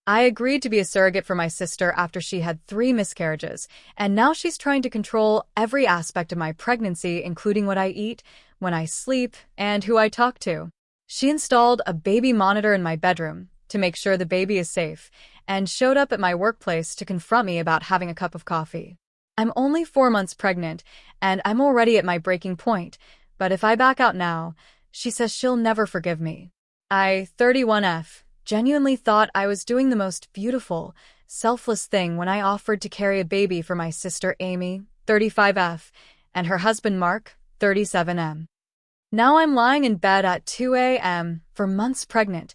I agreed to be a surrogate for my sister after she had 3 miscarriages, and now she's trying to control every aspect of my pregnancy, including what I eat, when I sleep, and who I talk to. She installed a baby monitor in my bedroom to make sure the baby is safe, and showed up at my workplace to confront me about having a cup of coffee. I'm only 4 months pregnant, and I'm already at my breaking point, but if I back out now, she says she'll never forgive me. I, 31F, genuinely thought I was doing the most beautiful, selfless thing when I offered to carry a baby for my sister Amy, 35F, and her husband Mark, 37M. Now I'm lying in bed at 2 a.m., for months pregnant,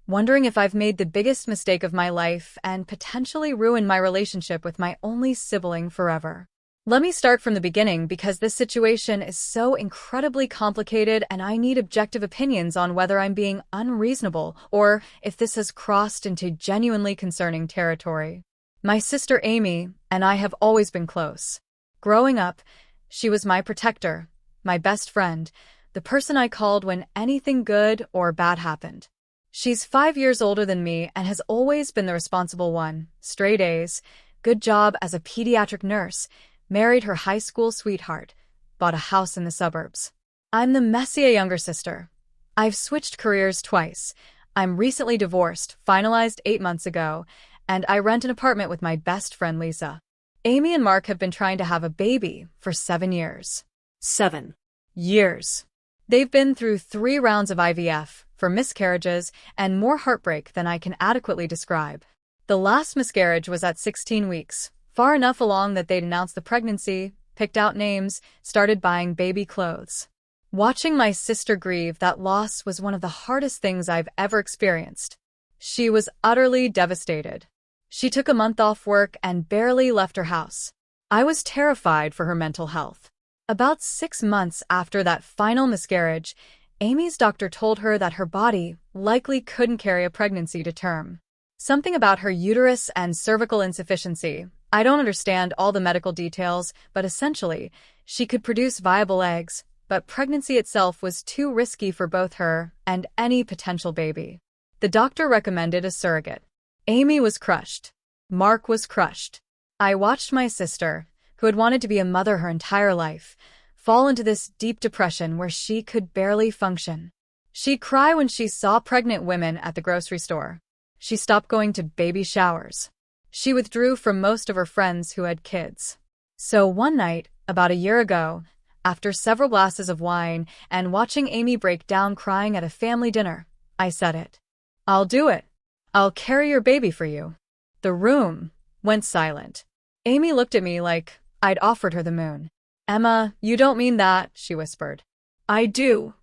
wondering if I've made the biggest mistake of my life and potentially ruined my relationship with my only sibling forever. Let me start from the beginning because this situation is so incredibly complicated and I need objective opinions on whether I'm being unreasonable or if this has crossed into genuinely concerning territory. My sister Amy and I have always been close. Growing up, she was my protector, my best friend, the person I called when anything good or bad happened. She's 5 years older than me and has always been the responsible one. Straight A's, good job as a pediatric nurse, married her high school sweetheart, bought a house in the suburbs. I'm the messier younger sister. I've switched careers twice. I'm recently divorced, finalized 8 months ago, and I rent an apartment with my best friend Lisa. Amy and Mark have been trying to have a baby for 7 years. 7 years. They've been through 3 rounds of IVF, for miscarriages, and more heartbreak than I can adequately describe. The last miscarriage was at 16 weeks, far enough along that they'd announced the pregnancy, picked out names, started buying baby clothes. Watching my sister grieve that loss was one of the hardest things I've ever experienced. She was utterly devastated. She took a month off work and barely left her house. I was terrified for her mental health. About 6 months after that final miscarriage, Amy's doctor told her that her body likely couldn't carry a pregnancy to term. Something about her uterus and cervical insufficiency. I don't understand all the medical details, but essentially, she could produce viable eggs, but pregnancy itself was too risky for both her and any potential baby. The doctor recommended a surrogate. Amy was crushed. Mark was crushed. I watched my sister, who had wanted to be a mother her entire life, fall into this deep depression where she could barely function. She'd cry when she saw pregnant women at the grocery store. She stopped going to baby showers. She withdrew from most of her friends who had kids. So one night, about a year ago, after several glasses of wine and watching Amy break down crying at a family dinner, I said it. I'll do it. I'll carry your baby for you. The room went silent. Amy looked at me like I'd offered her the moon. Emma, you don't mean that, she whispered. I do,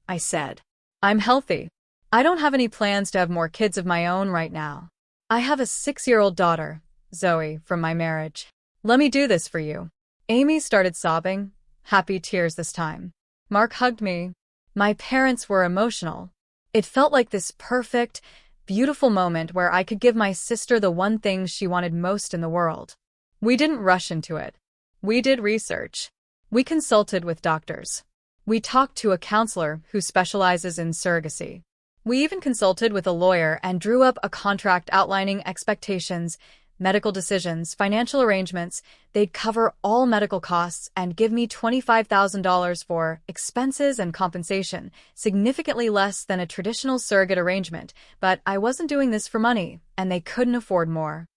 I said. I'm healthy. I don't have any plans to have more kids of my own right now. I have a 6-year-old daughter, Zoe, from my marriage. Let me do this for you. Amy started sobbing, happy tears this time. Mark hugged me. My parents were emotional. It felt like this perfect, beautiful moment where I could give my sister the one thing she wanted most in the world. We didn't rush into it. We did research. We consulted with doctors. We talked to a counselor who specializes in surrogacy. We even consulted with a lawyer and drew up a contract outlining expectations, medical decisions, financial arrangements. They'd cover all medical costs and give me $25,000 for expenses and compensation, significantly less than a traditional surrogate arrangement, but I wasn't doing this for money, and they couldn't afford more.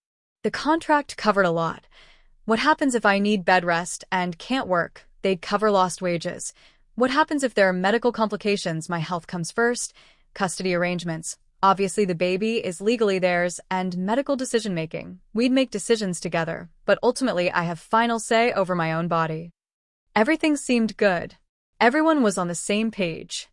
The contract covered a lot. What happens if I need bed rest and can't work? They'd cover lost wages. What happens if there are medical complications? My health comes first. Custody arrangements. Obviously the baby is legally theirs, and medical decision-making. We'd make decisions together, but ultimately I have final say over my own body. Everything seemed good. Everyone was on the same page.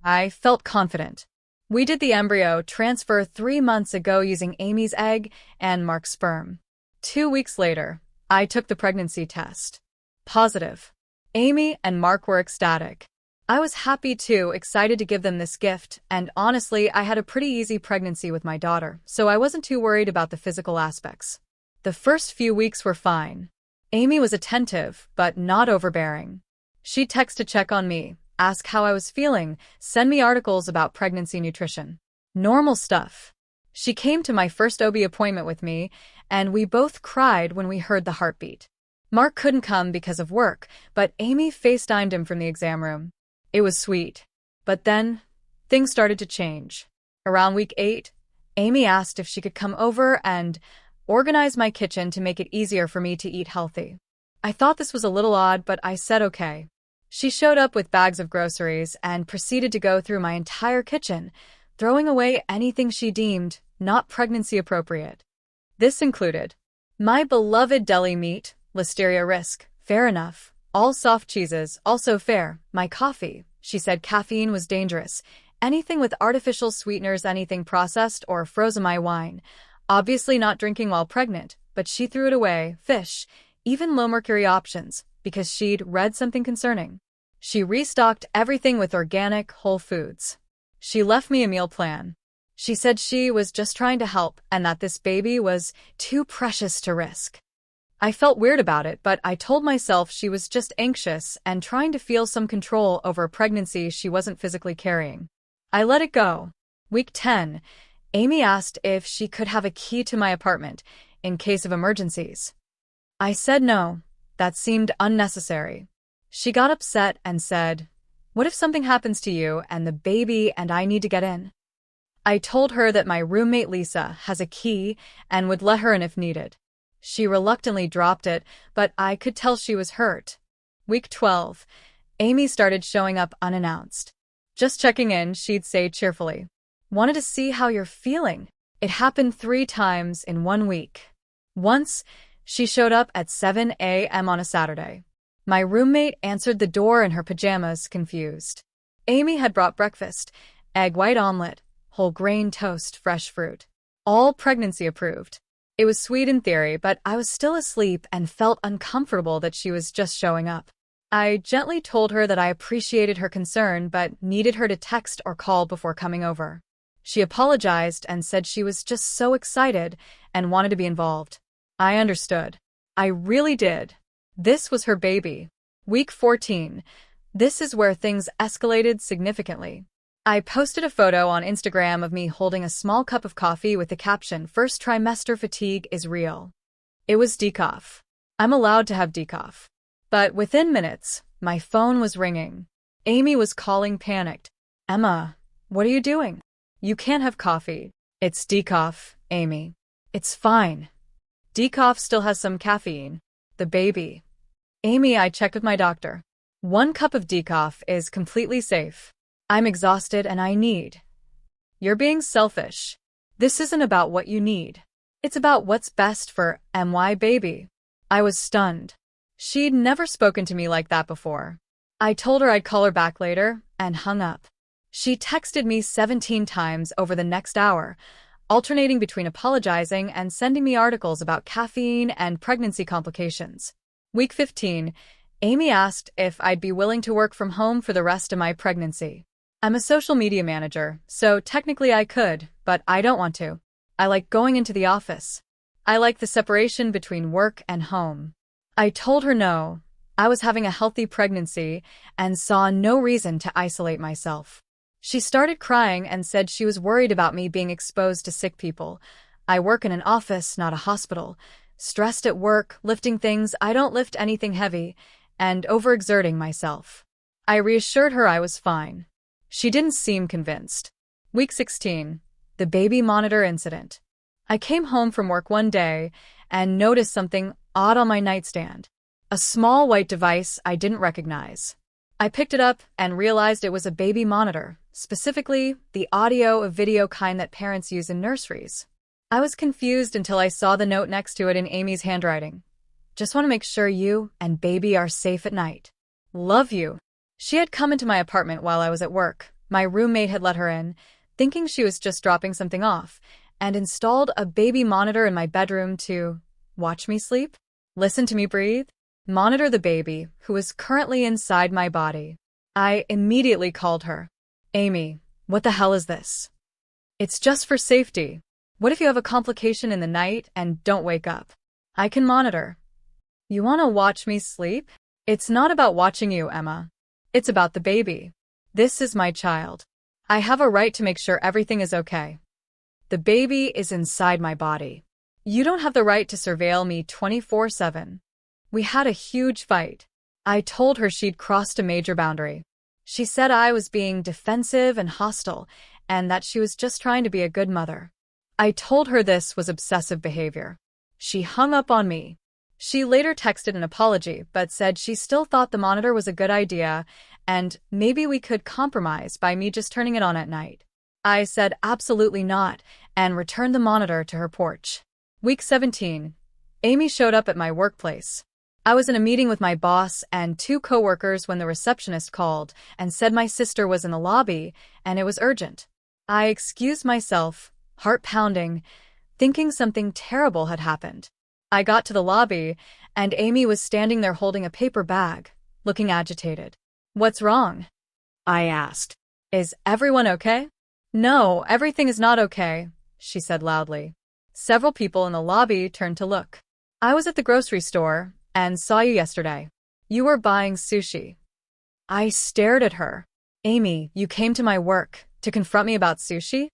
I felt confident. We did the embryo transfer 3 months ago using Amy's egg and Mark's sperm. 2 weeks later, I took the pregnancy test. Positive. Amy and Mark were ecstatic. I was happy too, excited to give them this gift, and honestly, I had a pretty easy pregnancy with my daughter, so I wasn't too worried about the physical aspects. The first few weeks were fine. Amy was attentive, but not overbearing. She'd text to check on me, ask how I was feeling, send me articles about pregnancy nutrition. Normal stuff. She came to my first OB appointment with me, and we both cried when we heard the heartbeat. Mark couldn't come because of work, but Amy FaceTimed him from the exam room. It was sweet. But then, things started to change. Around week 8, Amy asked if she could come over and organize my kitchen to make it easier for me to eat healthy. I thought this was a little odd, but I said okay. She showed up with bags of groceries and proceeded to go through my entire kitchen, throwing away anything she deemed not pregnancy appropriate. This included my beloved deli meat, listeria risk, fair enough. All soft cheeses, also fair. My coffee, she said caffeine was dangerous. Anything with artificial sweeteners, anything processed or frozen. My wine, obviously not drinking while pregnant, but she threw it away. Fish, even low-mercury options, because she'd read something concerning. She restocked everything with organic, whole foods. She left me a meal plan. She said she was just trying to help and that this baby was too precious to risk. I felt weird about it, but I told myself she was just anxious and trying to feel some control over a pregnancy she wasn't physically carrying. I let it go. Week 10, Amy asked if she could have a key to my apartment in case of emergencies. I said no. That seemed unnecessary. She got upset and said, "What if something happens to you and the baby and I need to get in?" I told her that my roommate Lisa has a key and would let her in if needed. She reluctantly dropped it, but I could tell she was hurt. Week 12, Amy started showing up unannounced. Just checking in, she'd say cheerfully, "Wanted to see how you're feeling." It happened 3 times in 1 week. Once, she showed up at 7 a.m. on a Saturday. My roommate answered the door in her pajamas, confused. Amy had brought breakfast, egg white omelet, whole grain toast, fresh fruit. All pregnancy approved. It was sweet in theory, but I was still asleep and felt uncomfortable that she was just showing up. I gently told her that I appreciated her concern but needed her to text or call before coming over. She apologized and said she was just so excited and wanted to be involved. I understood. I really did. This was her baby. Week 14. This is where things escalated significantly. I posted a photo on Instagram of me holding a small cup of coffee with the caption, "First trimester fatigue is real." It was decaf. I'm allowed to have decaf. But within minutes, my phone was ringing. Amy was calling, panicked. "Emma, what are you doing? You can't have coffee." "It's decaf, Amy." "It's fine. Decaf still has some caffeine." "The baby." "Amy, I checked with my doctor. 1 cup of decaf is completely safe. I'm exhausted and I need." "You're being selfish. This isn't about what you need. It's about what's best for my baby." I was stunned. She'd never spoken to me like that before. I told her I'd call her back later and hung up. She texted me 17 times over the next hour, alternating between apologizing and sending me articles about caffeine and pregnancy complications. Week 15, Amy asked if I'd be willing to work from home for the rest of my pregnancy. I'm a social media manager, so technically I could, but I don't want to. I like going into the office. I like the separation between work and home. I told her no. I was having a healthy pregnancy and saw no reason to isolate myself. She started crying and said she was worried about me being exposed to sick people. I work in an office, not a hospital. Stressed at work, lifting things I don't lift, anything heavy, and overexerting myself. I reassured her I was fine. She didn't seem convinced. Week 16. The baby monitor incident. I came home from work one day and noticed something odd on my nightstand. A small white device I didn't recognize. I picked it up and realized it was a baby monitor, specifically the audio or video kind that parents use in nurseries. I was confused until I saw the note next to it in Amy's handwriting. "Just want to make sure you and baby are safe at night. Love you." She had come into my apartment while I was at work. My roommate had let her in, thinking she was just dropping something off, and installed a baby monitor in my bedroom to watch me sleep, listen to me breathe, monitor the baby who was currently inside my body. I immediately called her. "Amy, what the hell is this?" "It's just for safety. What if you have a complication in the night and don't wake up? I can monitor." "You want to watch me sleep?" "It's not about watching you, Emma. It's about the baby. This is my child. I have a right to make sure everything is okay." The baby is inside my body. You don't have the right to surveil me 24/7. We had a huge fight. I told her she'd crossed a major boundary. She said I was being defensive and hostile, and that she was just trying to be a good mother. I told her this was obsessive behavior. She hung up on me. She later texted an apology, but said she still thought the monitor was a good idea, and maybe we could compromise by me just turning it on at night. I said absolutely not, and returned the monitor to her porch. Week 17. Amy showed up at my workplace. I was in a meeting with my boss and 2 coworkers when the receptionist called and said my sister was in the lobby and it was urgent. I excused myself, heart pounding, thinking something terrible had happened. I got to the lobby, and Amy was standing there holding a paper bag, looking agitated. "What's wrong?" I asked. "Is everyone okay?" "No, everything is not okay," she said loudly. Several people in the lobby turned to look. "I was at the grocery store and saw you yesterday. You were buying sushi." I stared at her. "Amy, you came to my work to confront me about sushi?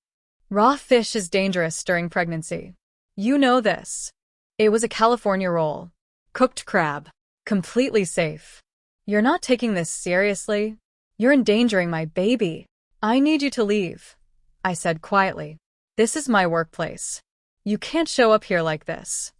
Raw fish is dangerous during pregnancy. You know this." It was a California roll. Cooked crab. Completely safe. "You're not taking this seriously. You're endangering my baby. I need you to leave," I said quietly. "This is my workplace. You can't show up here like this.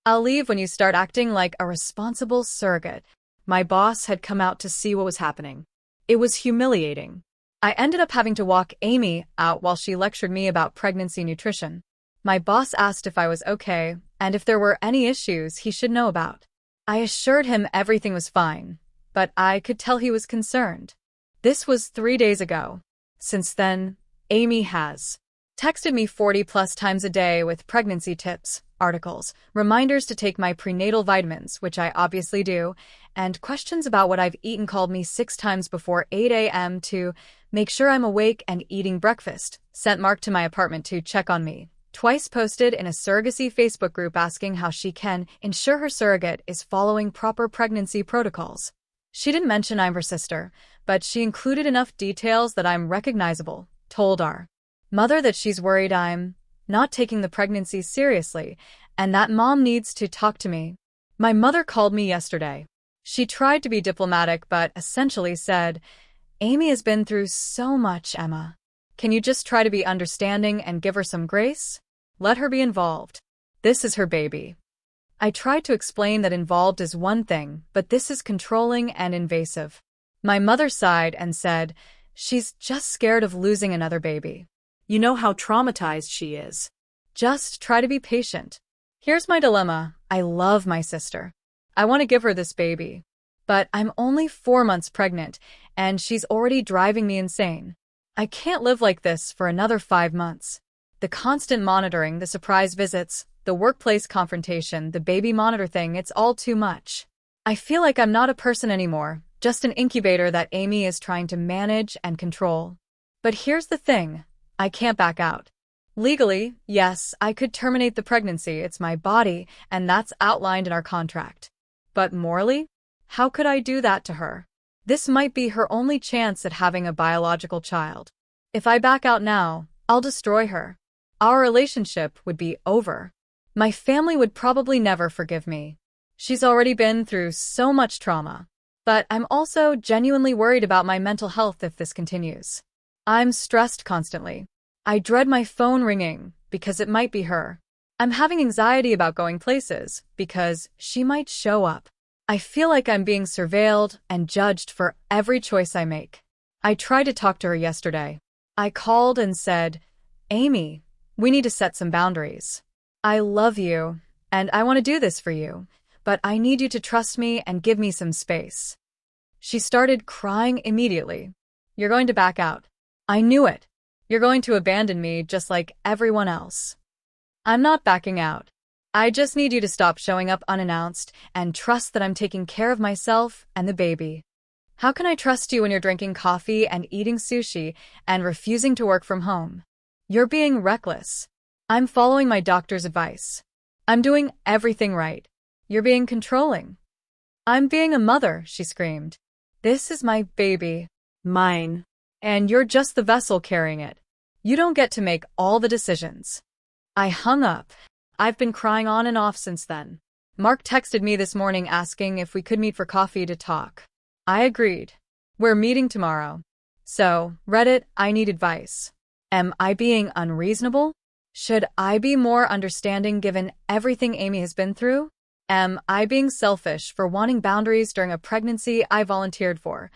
I'll leave when you start acting like a responsible surrogate." My boss had come out to see what was happening. It was humiliating. I ended up having to walk Amy out while she lectured me about pregnancy nutrition. My boss asked if I was okay and if there were any issues he should know about. I assured him everything was fine, but I could tell he was concerned. This was 3 days ago. Since then, Amy has texted me 40+ times a day with pregnancy tips, articles, reminders to take my prenatal vitamins, which I obviously do, and questions about what I've eaten. Called me 6 times before 8 a.m. to make sure I'm awake and eating breakfast, sent Mark to my apartment to check on me, twice posted in a surrogacy Facebook group asking how she can ensure her surrogate is following proper pregnancy protocols. She didn't mention I'm her sister, but she included enough details that I'm recognizable, told our mother that she's worried I'm not taking the pregnancy seriously, and that mom needs to talk to me. My mother called me yesterday. She tried to be diplomatic but essentially said, "Amy has been through so much, Emma. Can you just try to be understanding and give her some grace? Let her be involved. This is her baby." I tried to explain that involved is one thing, but this is controlling and invasive. My mother sighed and said, "She's just scared of losing another baby. You know how traumatized she is. Just try to be patient." Here's my dilemma. I love my sister. I want to give her this baby. But I'm only 4 months pregnant, and she's already driving me insane. I can't live like this for another 5 months. The constant monitoring, the surprise visits, the workplace confrontation, the baby monitor thing, it's all too much. I feel like I'm not a person anymore, just an incubator that Amy is trying to manage and control. But here's the thing. I can't back out. Legally, yes, I could terminate the pregnancy. It's my body, and that's outlined in our contract. But morally, how could I do that to her? This might be her only chance at having a biological child. If I back out now, I'll destroy her. Our relationship would be over. My family would probably never forgive me. She's already been through so much trauma. But I'm also genuinely worried about my mental health if this continues. I'm stressed constantly. I dread my phone ringing because it might be her. I'm having anxiety about going places because she might show up. I feel like I'm being surveilled and judged for every choice I make. I tried to talk to her yesterday. I called and said, "Amy, we need to set some boundaries. I love you, and I want to do this for you, but I need you to trust me and give me some space." She started crying immediately. "You're going to back out. I knew it. You're going to abandon me just like everyone else." "I'm not backing out. I just need you to stop showing up unannounced and trust that I'm taking care of myself and the baby." "How can I trust you when you're drinking coffee and eating sushi and refusing to work from home? You're being reckless." "I'm following my doctor's advice. I'm doing everything right. You're being controlling." "I'm being a mother," she screamed. "This is my baby. Mine. And you're just the vessel carrying it. You don't get to make all the decisions. I hung up. I've been crying on and off since then. Mark texted me this morning asking if we could meet for coffee to talk. I agreed. We're meeting tomorrow. So, Reddit, I need advice. Am I being unreasonable? Should I be more understanding given everything Amy has been through? Am I being selfish for wanting boundaries during a pregnancy I volunteered for?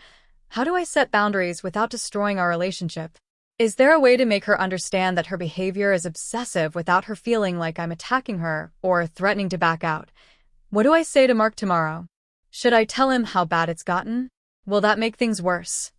How do I set boundaries without destroying our relationship? Is there a way to make her understand that her behavior is obsessive without her feeling like I'm attacking her or threatening to back out? What do I say to Mark tomorrow? Should I tell him how bad it's gotten? Will that make things worse?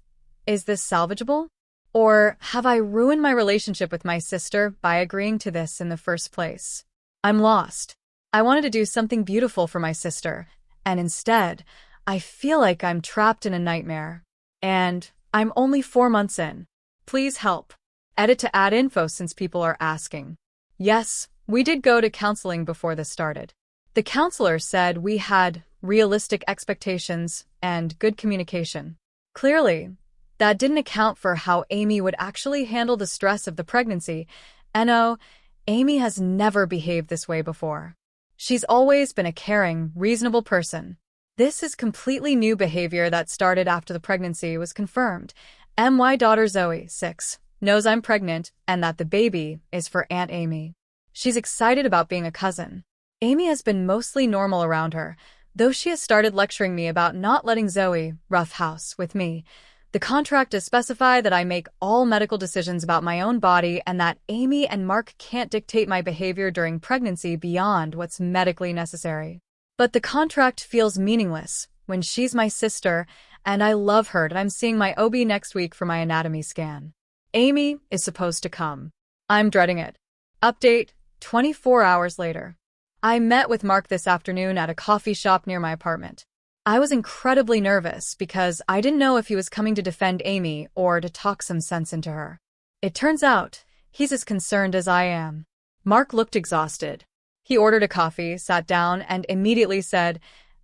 Is this salvageable? Or have I ruined my relationship with my sister by agreeing to this in the first place? I'm lost. I wanted to do something beautiful for my sister, and instead, I feel like I'm trapped in a nightmare. And I'm only 4 months in. Please help. Edit to add info since people are asking. Yes, we did go to counseling before this started. The counselor said we had realistic expectations and good communication. Clearly, that didn't account for how Amy would actually handle the stress of the pregnancy. No, Amy has never behaved this way before. She's always been a caring, reasonable person. This is completely new behavior that started after the pregnancy was confirmed. My daughter Zoe, 6, knows I'm pregnant and that the baby is for Aunt Amy. She's excited about being a cousin. Amy has been mostly normal around her, though she has started lecturing me about not letting Zoe roughhouse with me. The contract does specify that I make all medical decisions about my own body and that Amy and Mark can't dictate my behavior during pregnancy beyond what's medically necessary. But the contract feels meaningless when she's my sister and I love her and I'm seeing my OB next week for my anatomy scan. Amy is supposed to come. I'm dreading it. Update, 24 hours later. I met with Mark this afternoon at a coffee shop near my apartment. I was incredibly nervous because I didn't know if he was coming to defend Amy or to talk some sense into her. It turns out, he's as concerned as I am. Mark looked exhausted. He ordered a coffee, sat down, and immediately said,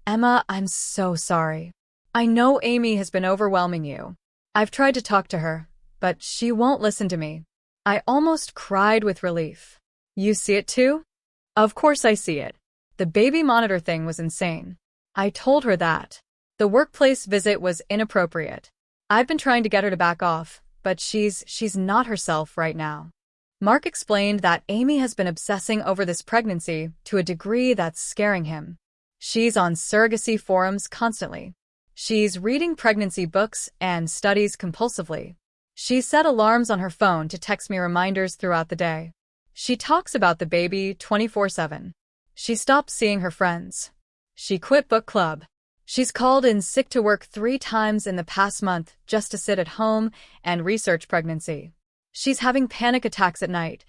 "Emma, I'm so sorry. I know Amy has been overwhelming you. I've tried to talk to her, but she won't listen to me." I almost cried with relief. You see it too? Of course I see it. The baby monitor thing was insane. I told her that. The workplace visit was inappropriate. I've been trying to get her to back off, but she's not herself right now. Mark explained that Amy has been obsessing over this pregnancy to a degree that's scaring him. She's on surrogacy forums constantly. She's reading pregnancy books and studies compulsively. She set alarms on her phone to text me reminders throughout the day. She talks about the baby 24/7. She stopped seeing her friends. She quit book club. She's called in sick to work 3 times in the past month just to sit at home and research pregnancy. She's having panic attacks at night,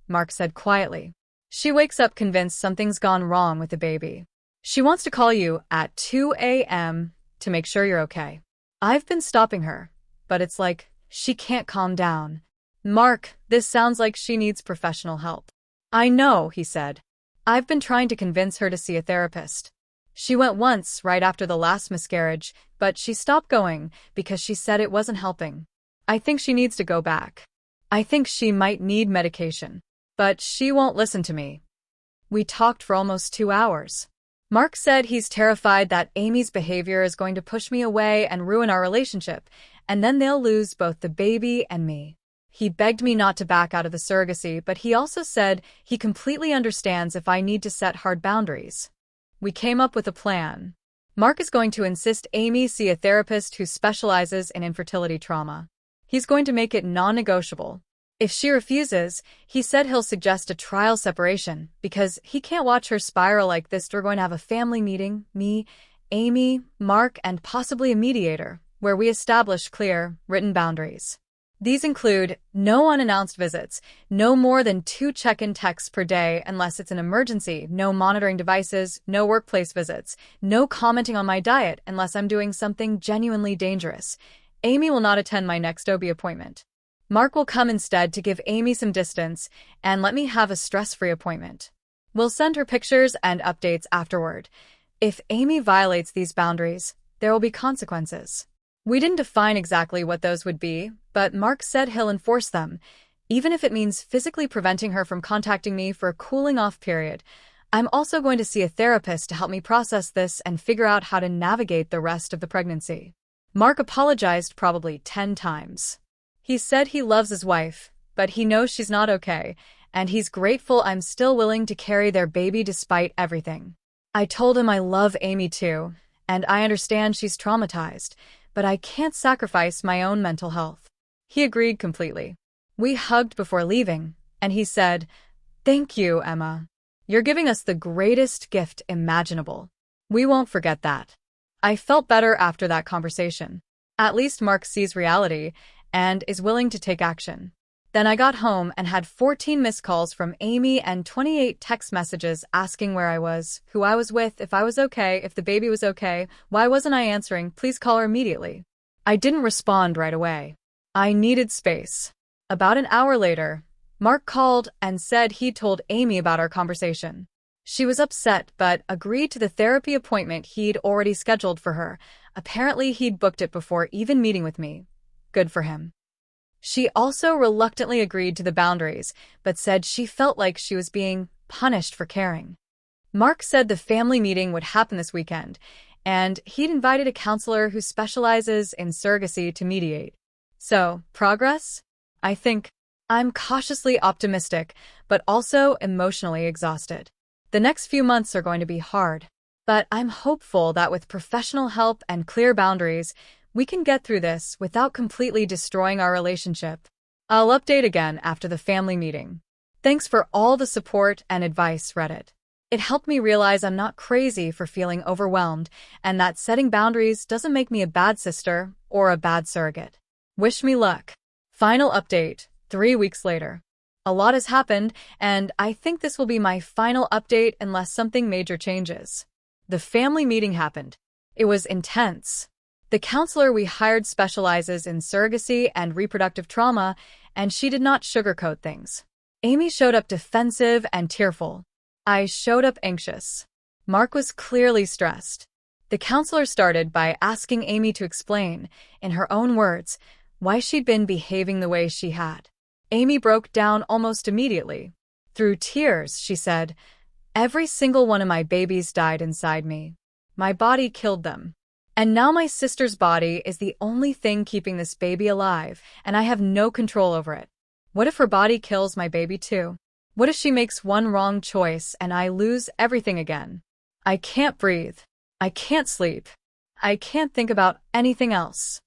Mark said quietly. She wakes up convinced something's gone wrong with the baby. She wants to call you at 2 a.m. to make sure you're okay. I've been stopping her, but it's like she can't calm down. Mark, this sounds like she needs professional help. I know, he said. I've been trying to convince her to see a therapist. She went once right after the last miscarriage, but she stopped going because she said it wasn't helping. I think she needs to go back. I think she might need medication, but she won't listen to me. We talked for almost 2 hours. Mark said he's terrified that Amy's behavior is going to push me away and ruin our relationship, and then they'll lose both the baby and me. He begged me not to back out of the surrogacy, but he also said he completely understands if I need to set hard boundaries. We came up with a plan. Mark is going to insist Amy see a therapist who specializes in infertility trauma. He's going to make it non-negotiable. If she refuses, he said he'll suggest a trial separation because he can't watch her spiral like this. We're going to have a family meeting, me, Amy, Mark, and possibly a mediator, where we establish clear, written boundaries. These include no unannounced visits, no more than 2 check-in texts per day unless it's an emergency, no monitoring devices, no workplace visits, no commenting on my diet unless I'm doing something genuinely dangerous. Amy will not attend my next OB appointment. Mark will come instead to give Amy some distance and let me have a stress-free appointment. We'll send her pictures and updates afterward. If Amy violates these boundaries, there will be consequences. We didn't define exactly what those would be, but Mark said he'll enforce them. Even if it means physically preventing her from contacting me for a cooling-off period, I'm also going to see a therapist to help me process this and figure out how to navigate the rest of the pregnancy. Mark apologized probably 10 times. He said he loves his wife, but he knows she's not okay, and he's grateful I'm still willing to carry their baby despite everything. I told him I love Amy too, and I understand she's traumatized, but I can't sacrifice my own mental health. He agreed completely. We hugged before leaving, and he said, "Thank you, Emma. You're giving us the greatest gift imaginable. We won't forget that." I felt better after that conversation. At least Mark sees reality and is willing to take action. Then I got home and had 14 missed calls from Amy and 28 text messages asking where I was, who I was with, if I was okay, if the baby was okay, why wasn't I answering, please call her immediately. I didn't respond right away. I needed space. About an hour later, Mark called and said he'd told Amy about our conversation. She was upset but agreed to the therapy appointment he'd already scheduled for her. Apparently he'd booked it before even meeting with me. Good for him. She also reluctantly agreed to the boundaries, but said she felt like she was being punished for caring. Mark said the family meeting would happen this weekend, and he'd invited a counselor who specializes in surrogacy to mediate. So, progress? I think. I'm cautiously optimistic, but also emotionally exhausted. The next few months are going to be hard, but I'm hopeful that with professional help and clear boundaries, we can get through this without completely destroying our relationship. I'll update again after the family meeting. Thanks for all the support and advice, Reddit. It helped me realize I'm not crazy for feeling overwhelmed and that setting boundaries doesn't make me a bad sister or a bad surrogate. Wish me luck. Final update, 3 weeks later. A lot has happened, and I think this will be my final update unless something major changes. The family meeting happened. It was intense. The counselor we hired specializes in surrogacy and reproductive trauma, and she did not sugarcoat things. Amy showed up defensive and tearful. I showed up anxious. Mark was clearly stressed. The counselor started by asking Amy to explain, in her own words, why she'd been behaving the way she had. Amy broke down almost immediately. Through tears, she said, "Every single one of my babies died inside me. My body killed them. And now my sister's body is the only thing keeping this baby alive, and I have no control over it. What if her body kills my baby too? What if she makes one wrong choice and I lose everything again? I can't breathe. I can't sleep. I can't think about anything else."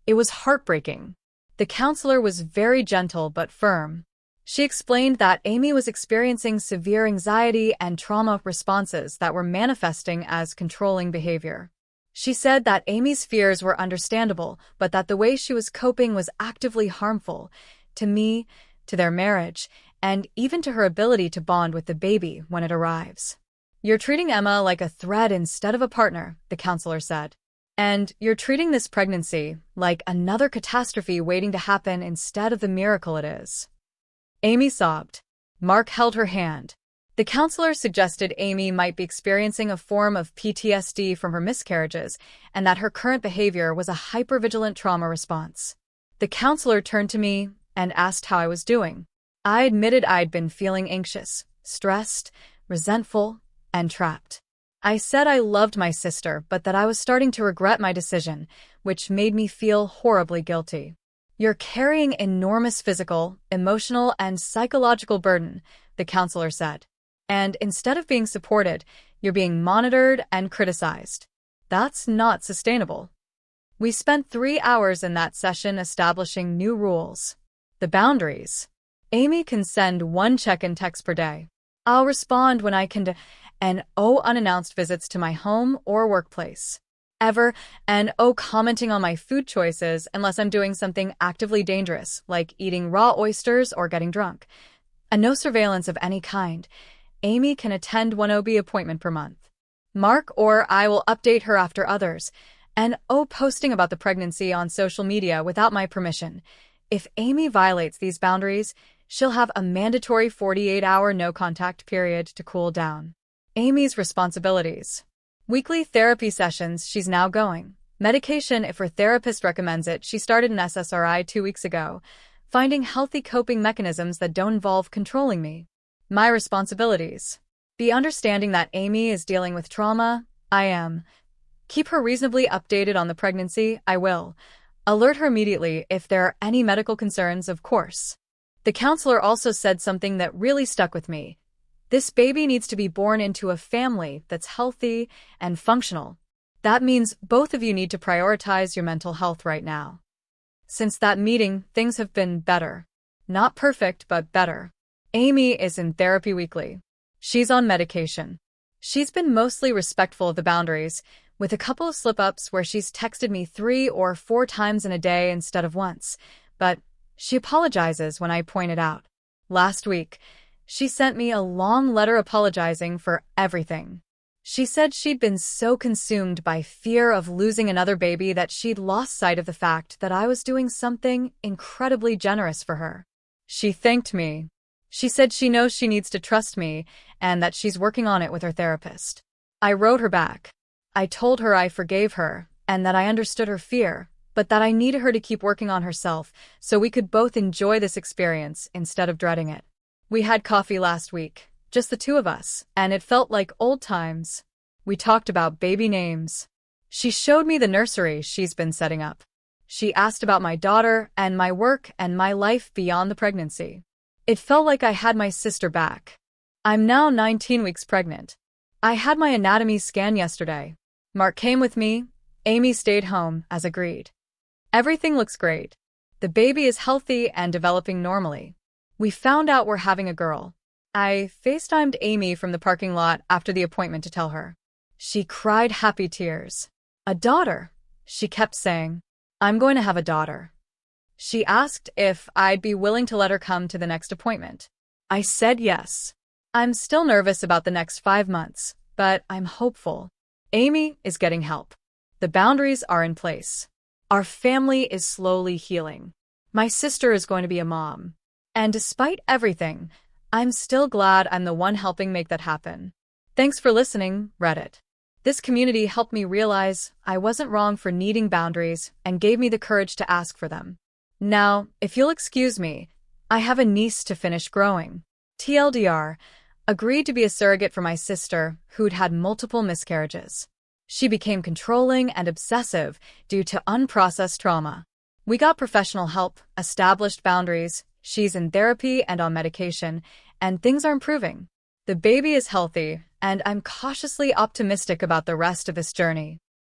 It was heartbreaking. The counselor was very gentle but firm. She explained that Amy was experiencing severe anxiety and trauma responses that were manifesting as controlling behavior. She said that Amy's fears were understandable, but that the way she was coping was actively harmful to me, to their marriage, and even to her ability to bond with the baby when it arrives. "You're treating Emma like a threat instead of a partner," the counselor said. "And you're treating this pregnancy like another catastrophe waiting to happen instead of the miracle it is." Amy sobbed. Mark held her hand. The counselor suggested Amy might be experiencing a form of PTSD from her miscarriages and that her current behavior was a hypervigilant trauma response. The counselor turned to me and asked how I was doing. I admitted I'd been feeling anxious, stressed, resentful, and trapped. I said I loved my sister, but that I was starting to regret my decision, which made me feel horribly guilty. "You're carrying enormous physical, emotional, and psychological burden," the counselor said. "And instead of being supported, you're being monitored and criticized. That's not sustainable." We spent 3 hours in that session establishing new rules. The boundaries. Amy can send 1 check-in text per day. I'll respond when I can, and unannounced visits to my home or workplace. Ever, and commenting on my food choices unless I'm doing something actively dangerous, like eating raw oysters or getting drunk. And no surveillance of any kind. Amy can attend 1 OB appointment per month. Mark or I will update her after others, and posting about the pregnancy on social media without my permission. If Amy violates these boundaries, she'll have a mandatory 48-hour no-contact period to cool down. Amy's responsibilities. Weekly therapy sessions, she's now going. Medication if her therapist recommends it. She started an SSRI 2 weeks ago. finding healthy coping mechanisms that don't involve controlling me. My responsibilities. Be understanding that Amy is dealing with trauma. I am. Keep her reasonably updated on the pregnancy. I will. Alert her immediately if there are any medical concerns, of course. The counselor also said something that really stuck with me. This baby needs to be born into a family that's healthy and functional. That means both of you need to prioritize your mental health right now. Since that meeting, things have been better. Not perfect, but better. Amy is in therapy weekly. She's on medication. She's been mostly respectful of the boundaries, with a couple of slip-ups where she's texted me 3 or 4 times in a day instead of once, but she apologizes when I point it out. Last week, she sent me a long letter apologizing for everything. She said she'd been so consumed by fear of losing another baby that she'd lost sight of the fact that I was doing something incredibly generous for her. She thanked me. She said she knows she needs to trust me and that she's working on it with her therapist. I wrote her back. I told her I forgave her and that I understood her fear, but that I needed her to keep working on herself so we could both enjoy this experience instead of dreading it. We had coffee last week, just the two of us, and it felt like old times. We talked about baby names. She showed me the nursery she's been setting up. She asked about my daughter and my work and my life beyond the pregnancy. It felt like I had my sister back. I'm now 19 weeks pregnant. I had my anatomy scan yesterday. Mark came with me. Amy stayed home, as agreed. Everything looks great. The baby is healthy and developing normally. We found out we're having a girl. I FaceTimed Amy from the parking lot after the appointment to tell her. She cried happy tears. A daughter, she kept saying. I'm going to have a daughter. She asked if I'd be willing to let her come to the next appointment. I said yes. I'm still nervous about the next 5 months, but I'm hopeful. Amy is getting help. The boundaries are in place. Our family is slowly healing. My sister is going to be a mom. And despite everything, I'm still glad I'm the one helping make that happen. Thanks for listening, Reddit. This community helped me realize I wasn't wrong for needing boundaries and gave me the courage to ask for them. Now, if you'll excuse me, I have a niece to finish growing. TLDR, agreed to be a surrogate for my sister who'd had multiple miscarriages. She became controlling and obsessive due to unprocessed trauma. We got professional help, established boundaries. She's in therapy and on medication, and things are improving. The baby is healthy, and I'm cautiously optimistic about the rest of this journey.